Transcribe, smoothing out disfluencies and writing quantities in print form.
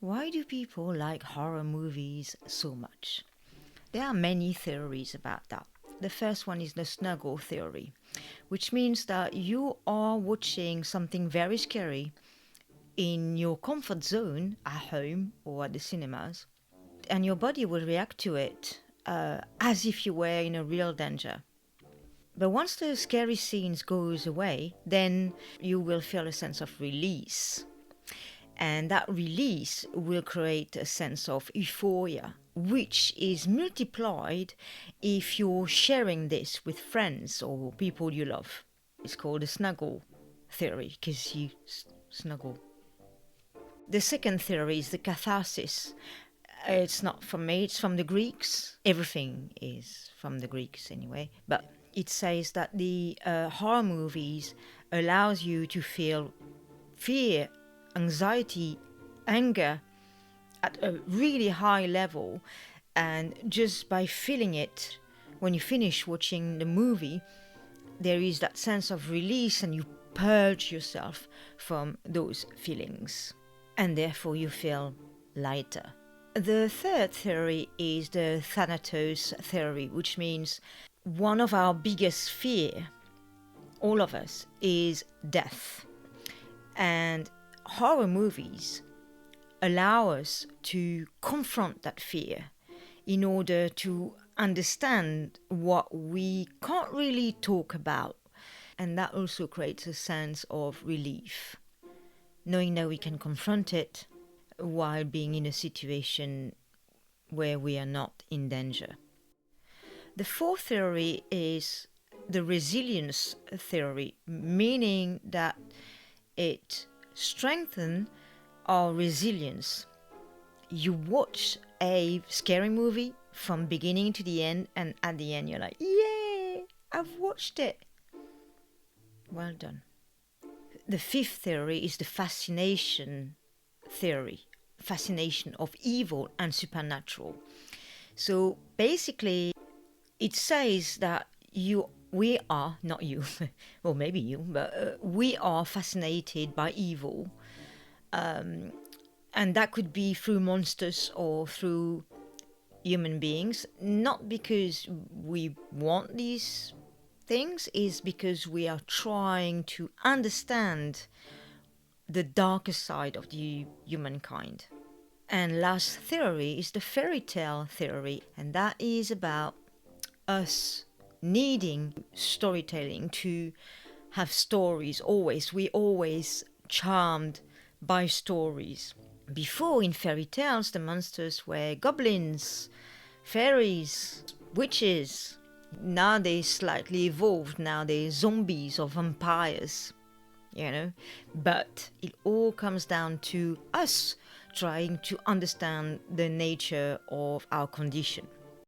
Why do people like horror movies so much? There are many theories about that. The first one is the snuggle theory, which means that you are watching something very scary in your comfort zone at home or at the cinemas, and your body will react to it as if you were in a real danger. But once the scary scenes goes away, then you will feel a sense of release. And that release will create a sense of euphoria, which is multiplied if you're sharing this with friends or people you love. It's called the snuggle theory because you snuggle. The second theory is the catharsis. It's not from me, it's from the Greeks. Everything is from the Greeks anyway. But it says that the horror movies allows you to feel fear, anxiety, anger at a really high level, and just by feeling it, when you finish watching the movie, there is that sense of release and you purge yourself from those feelings, and therefore you feel lighter. The third theory is the Thanatos theory, which means one of our biggest fear, all of us, is death. And horror movies allow us to confront that fear in order to understand what we can't really talk about. And that also creates a sense of relief, knowing that we can confront it while being in a situation where we are not in danger. The fourth theory is the resilience theory, meaning that it strengthens our resilience. You watch a scary movie from beginning to the end, and at the end you're like, yay, I've watched it. Well done. The fifth theory is the fascination theory, fascination of evil and supernatural. So basically, it says that we are, not you, or maybe you, but we are fascinated by evil. And that could be through monsters or through human beings, not because we want these things, is because we are trying to understand the darker side of the humankind. And last theory is the fairy tale theory, and that is about us needing storytelling to have stories always. We always charmed by stories. Before, in fairy tales, the monsters were goblins, fairies, witches. Now they slightly evolved. Now they're zombies or vampires, But it all comes down to us trying to understand the nature of our condition.